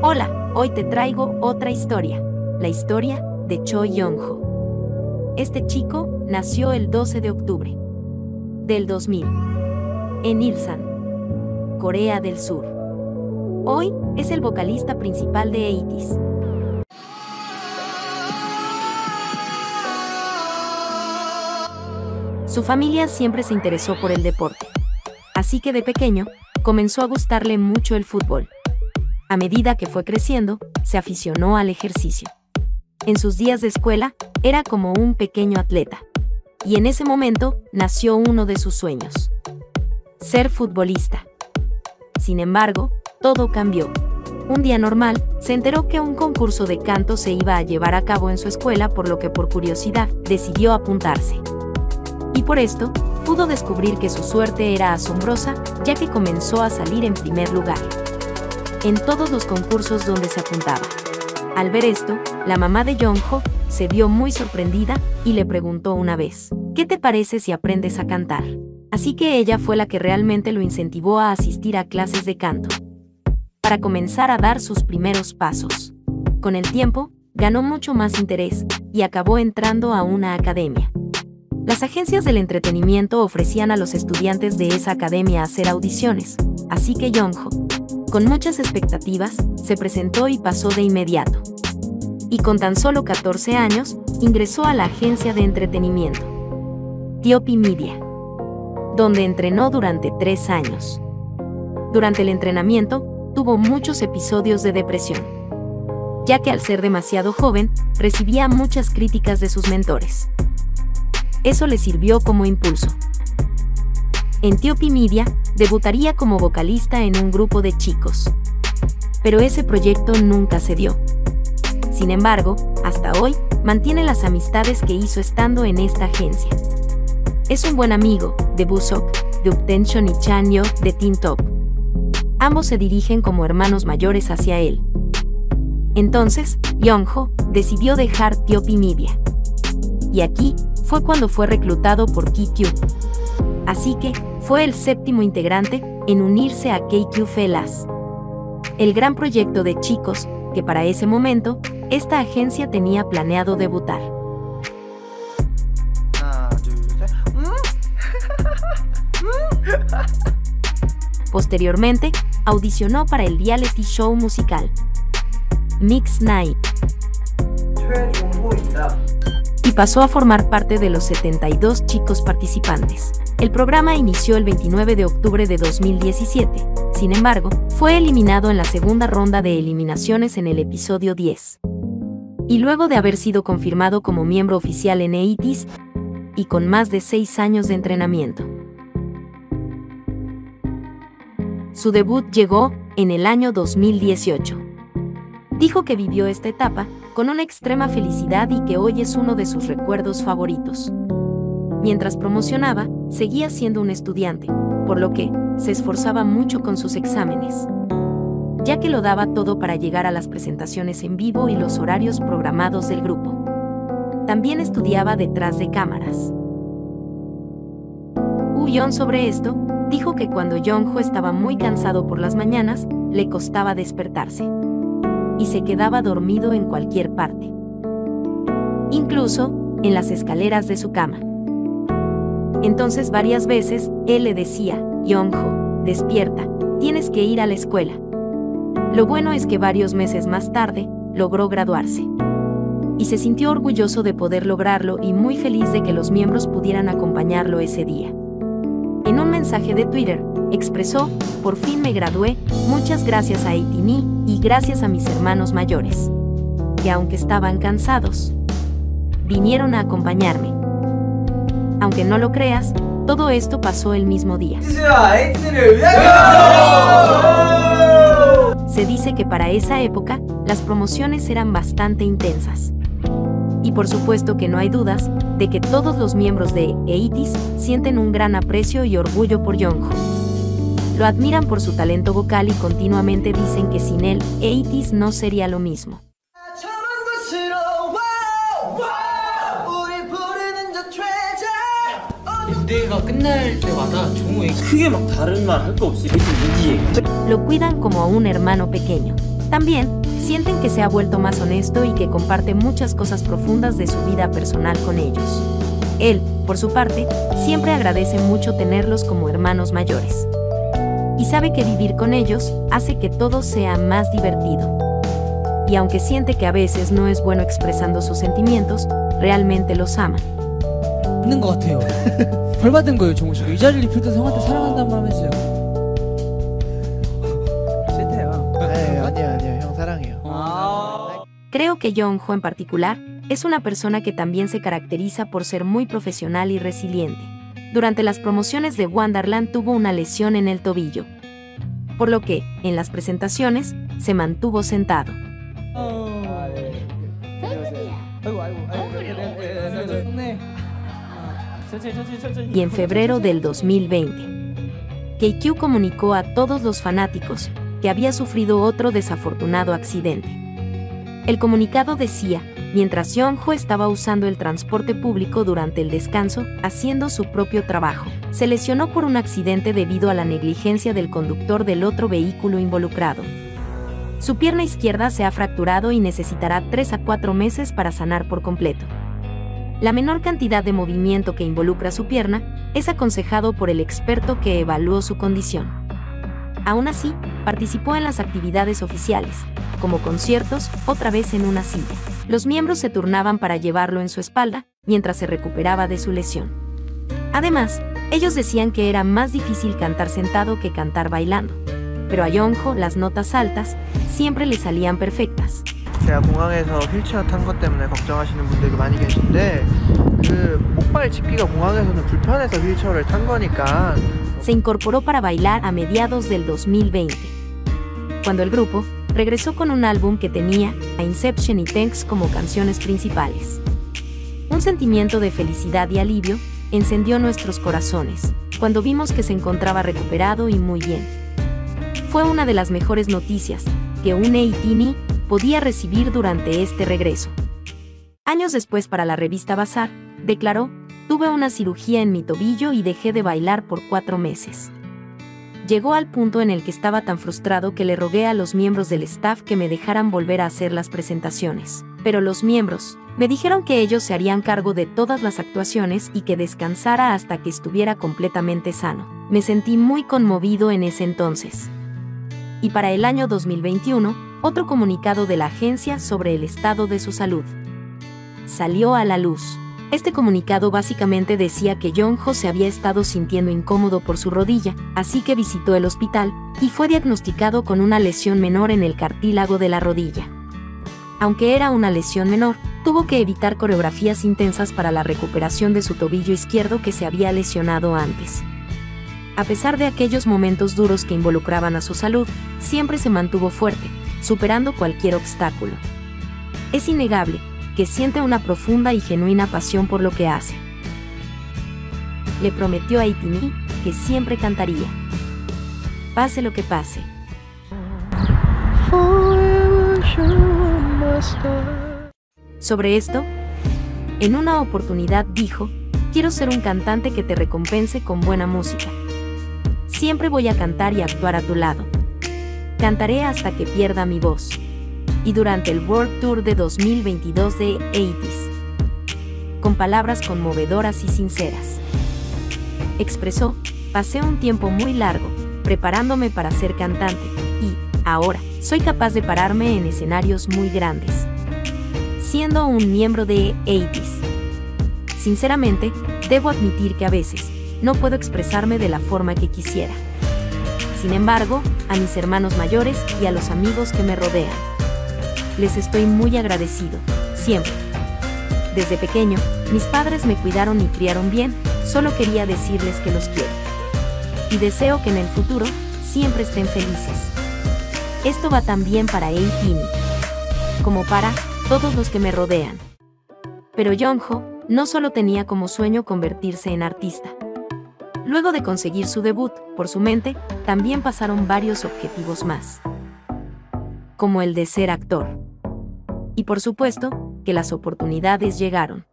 Hola, hoy te traigo otra historia, la historia de Cho Young-ho. Este chico nació el 12 de octubre del 2000 en Ilsan, Corea del Sur. Hoy es el vocalista principal de ATEEZ. Su familia siempre se interesó por el deporte, así que de pequeño comenzó a gustarle mucho el fútbol. A medida que fue creciendo, se aficionó al ejercicio. En sus días de escuela, era como un pequeño atleta. Y en ese momento, nació uno de sus sueños: ser futbolista. Sin embargo, todo cambió. Un día normal, se enteró que un concurso de canto se iba a llevar a cabo en su escuela, por lo que por curiosidad, decidió apuntarse. Y por esto, pudo descubrir que su suerte era asombrosa, ya que comenzó a salir en primer lugar en todos los concursos donde se apuntaba. Al ver esto, la mamá de Young-ho se vio muy sorprendida y le preguntó una vez: ¿qué te parece si aprendes a cantar? Así que ella fue la que realmente lo incentivó a asistir a clases de canto, para comenzar a dar sus primeros pasos. Con el tiempo, ganó mucho más interés y acabó entrando a una academia. Las agencias del entretenimiento ofrecían a los estudiantes de esa academia hacer audiciones, así que Young-ho, con muchas expectativas, se presentó y pasó de inmediato. Y con tan solo 14 años, ingresó a la agencia de entretenimiento TOP Media, donde entrenó durante 3 años. Durante el entrenamiento, tuvo muchos episodios de depresión, ya que al ser demasiado joven, recibía muchas críticas de sus mentores. Eso le sirvió como impulso. En TOP Media, debutaría como vocalista en un grupo de chicos. Pero ese proyecto nunca se dio. Sin embargo, hasta hoy, mantiene las amistades que hizo estando en esta agencia. Es un buen amigo de Busok, de Uptension y Chanyeol de Teen Top. Ambos se dirigen como hermanos mayores hacia él. Entonces, Young-ho decidió dejar TOP Media. Y aquí fue cuando fue reclutado por KQ. Así que, fue el 7º integrante en unirse a KQ Fellas, el gran proyecto de chicos que para ese momento, esta agencia tenía planeado debutar. Posteriormente, audicionó para el reality show musical Mix Night y pasó a formar parte de los 72 chicos participantes. El programa inició el 29 de octubre de 2017, sin embargo, fue eliminado en la segunda ronda de eliminaciones en el episodio 10. Y luego de haber sido confirmado como miembro oficial en ATEEZ, y con más de 6 años de entrenamiento. Su debut llegó en el año 2018. Dijo que vivió esta etapa con una extrema felicidad y que hoy es uno de sus recuerdos favoritos. Mientras promocionaba, seguía siendo un estudiante, por lo que se esforzaba mucho con sus exámenes, ya que lo daba todo para llegar a las presentaciones en vivo y los horarios programados del grupo. También estudiaba detrás de cámaras. Uyeon sobre esto, dijo que cuando Young-ho estaba muy cansado por las mañanas, le costaba despertarse y se quedaba dormido en cualquier parte, incluso en las escaleras de su cama. Entonces varias veces, él le decía: Young-ho, despierta, tienes que ir a la escuela. Lo bueno es que varios meses más tarde, logró graduarse. Y se sintió orgulloso de poder lograrlo y muy feliz de que los miembros pudieran acompañarlo ese día. En un mensaje de Twitter, expresó: por fin me gradué, muchas gracias a ATEEZ y gracias a mis hermanos mayores, que aunque estaban cansados, vinieron a acompañarme. Aunque no lo creas, todo esto pasó el mismo día. Se dice que para esa época, las promociones eran bastante intensas. Y por supuesto que no hay dudas de que todos los miembros de ATEEZ sienten un gran aprecio y orgullo por Young-ho. Lo admiran por su talento vocal y continuamente dicen que sin él, ATEEZ no sería lo mismo. 무대가 끝날 때마다 종우에 크게 막 다른 말 할 거 없이 계속 얘기해. Lo cuidan como a un hermano pequeño. También, sienten que se ha vuelto más honesto y que comparte muchas cosas profundas de su vida personal con ellos. Él, por su parte, siempre agradece mucho tenerlos como hermanos mayores. Y sabe que vivir con ellos hace que todo sea más divertido. Y aunque siente que a veces no es bueno expresando sus sentimientos, realmente los ama. 있는 것 같아요. 벌 받은 거예요, 정우 씨가. 이 자리를 비롯해서 형한테 사랑한다는 말 해주세요. 싫대요. 아니에요. 형 사랑해요. Creo que Yeonjo en particular es una persona que también se caracteriza por ser muy profesional y resiliente. Durante las promociones de Wonderland tuvo una lesión en el tobillo, por lo que, en las presentaciones, se mantuvo sentado. Y en febrero del 2020, KQ comunicó a todos los fanáticos que había sufrido otro desafortunado accidente. El comunicado decía: mientras Yeonjo estaba usando el transporte público durante el descanso, haciendo su propio trabajo, se lesionó por un accidente debido a la negligencia del conductor del otro vehículo involucrado. Su pierna izquierda se ha fracturado y necesitará 3 a 4 meses para sanar por completo. La menor cantidad de movimiento que involucra su pierna es aconsejado por el experto que evaluó su condición. Aún así, participó en las actividades oficiales, como conciertos, otra vez en una silla. Los miembros se turnaban para llevarlo en su espalda, mientras se recuperaba de su lesión. Además, ellos decían que era más difícil cantar sentado que cantar bailando. Pero a Yeonjo las notas altas siempre le salían perfectas. 제가 공항에서 휠체어 탄 것 때문에 걱정하시는 분들이 많이 계신데 그 목발 짚기가 공항에서는 불편해서 휠체어를 탄 거니까. Se incorporó para bailar a mediados del 2020, cuando el grupo regresó con un álbum que tenía a Inception y Thanks como canciones principales. Un sentimiento de felicidad y alivio encendió nuestros corazones cuando vimos que se encontraba recuperado y muy bien. Fue una de las mejores noticias que un ATEEN podía recibir durante este regreso. Años después, para la revista Bazaar, declaró: tuve una cirugía en mi tobillo y dejé de bailar por 4 meses. Llegó al punto en el que estaba tan frustrado que le rogué a los miembros del staff que me dejaran volver a hacer las presentaciones. Pero los miembros me dijeron que ellos se harían cargo de todas las actuaciones y que descansara hasta que estuviera completamente sano. Me sentí muy conmovido en ese entonces. Y para el año 2021, otro comunicado de la agencia sobre el estado de su salud salió a la luz. Este comunicado básicamente decía que Yeonjo se había estado sintiendo incómodo por su rodilla, así que visitó el hospital y fue diagnosticado con una lesión menor en el cartílago de la rodilla. Aunque era una lesión menor, tuvo que evitar coreografías intensas para la recuperación de su tobillo izquierdo que se había lesionado antes. A pesar de aquellos momentos duros que involucraban a su salud, siempre se mantuvo fuerte, superando cualquier obstáculo. Es innegable que siente una profunda y genuina pasión por lo que hace. Le prometió a ATEEN que siempre cantaría, pase lo que pase. Sobre esto, en una oportunidad dijo: quiero ser un cantante que te recompense con buena música. Siempre voy a cantar y actuar a tu lado. Cantaré hasta que pierda mi voz. Y durante el World Tour de 2022 de ATEEN, con palabras conmovedoras y sinceras, expresó: pasé un tiempo muy largo preparándome para ser cantante y, ahora, soy capaz de pararme en escenarios muy grandes, siendo un miembro de ATEEN. Sinceramente, debo admitir que a veces no puedo expresarme de la forma que quisiera. Sin embargo, a mis hermanos mayores y a los amigos que me rodean, les estoy muy agradecido, siempre. Desde pequeño, mis padres me cuidaron y criaron bien, solo quería decirles que los quiero. Y deseo que en el futuro siempre estén felices. Esto va también para ATEEN, como para todos los que me rodean. Pero Yeonjo no solo tenía como sueño convertirse en artista. Luego de conseguir su debut, por su mente, también pasaron varios objetivos más, como el de ser actor. Y por supuesto, que las oportunidades llegaron.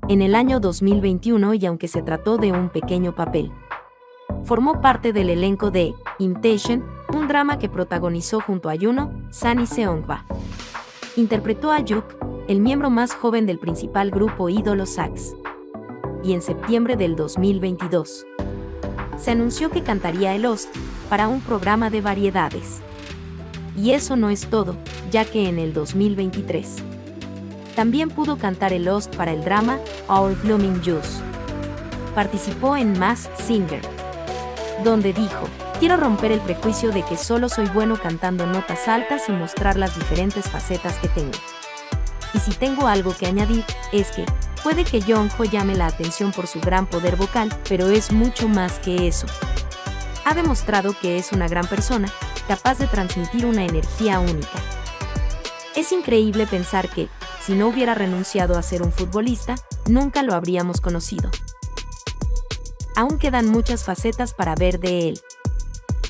En el año 2021, y aunque se trató de un pequeño papel, formó parte del elenco de Inception un drama que protagonizó junto a Yuno, San y Seongba. Interpretó a Yuk, el miembro más joven del principal grupo ídolo Sax. Y en septiembre del 2022, se anunció que cantaría el host para un programa de variedades. Y eso no es todo, ya que en el 2023 también pudo cantar el host para el drama Our Blooming Juice. Participó en Masked Singer, donde dijo: quiero romper el prejuicio de que solo soy bueno cantando notas altas y mostrar las diferentes facetas que tengo. Y si tengo algo que añadir, es que puede que Jongho llame la atención por su gran poder vocal, pero es mucho más que eso. Ha demostrado que es una gran persona, capaz de transmitir una energía única. Es increíble pensar que, si no hubiera renunciado a ser un futbolista, nunca lo habríamos conocido. Aún quedan muchas facetas para ver de él.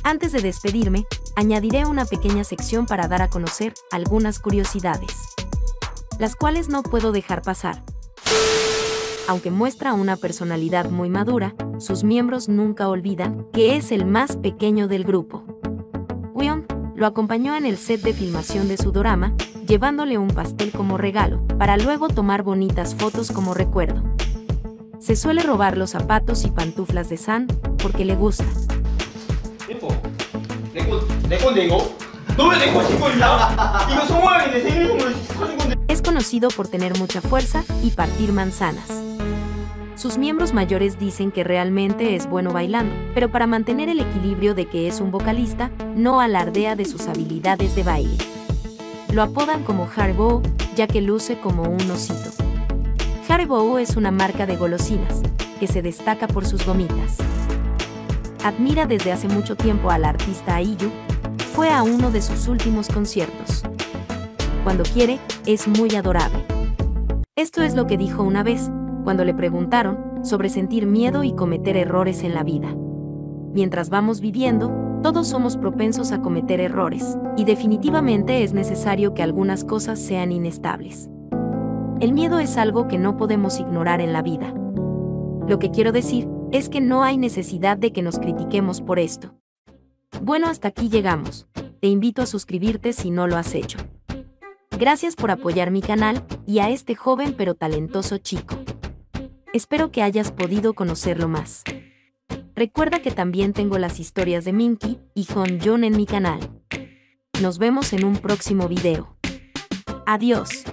Antes de despedirme, añadiré una pequeña sección para dar a conocer algunas curiosidades, las cuales no puedo dejar pasar. Aunque muestra una personalidad muy madura, sus miembros nunca olvidan que es el más pequeño del grupo. Won lo acompañó en el set de filmación de su dorama, llevándole un pastel como regalo, para luego tomar bonitas fotos como recuerdo. Se suele robar los zapatos y pantuflas de San porque le gusta. 예뻐. 내 건데 이거? 너 왜 내 거 신고 있냐? 이거 성호형이 내 생일 선물로 사준 건데. Es conocido por tener mucha fuerza y partir manzanas. Sus miembros mayores dicen que realmente es bueno bailando, pero para mantener el equilibrio de que es un vocalista, no alardea de sus habilidades de baile. Lo apodan como Haribo, ya que luce como un osito. Haribo es una marca de golosinas, que se destaca por sus gomitas. Admira desde hace mucho tiempo al artista IU, fue a uno de sus últimos conciertos. Cuando quiere, es muy adorable. Esto es lo que dijo una vez, cuando le preguntaron sobre sentir miedo y cometer errores en la vida. Mientras vamos viviendo, todos somos propensos a cometer errores, y definitivamente es necesario que algunas cosas sean inestables. El miedo es algo que no podemos ignorar en la vida. Lo que quiero decir es que no hay necesidad de que nos critiquemos por esto. Bueno, hasta aquí llegamos. Te invito a suscribirte si no lo has hecho. Gracias por apoyar mi canal y a este joven pero talentoso chico. Espero que hayas podido conocerlo más. Recuerda que también tengo las historias de Minky y Hong en mi canal. Nos vemos en un próximo video. Adiós.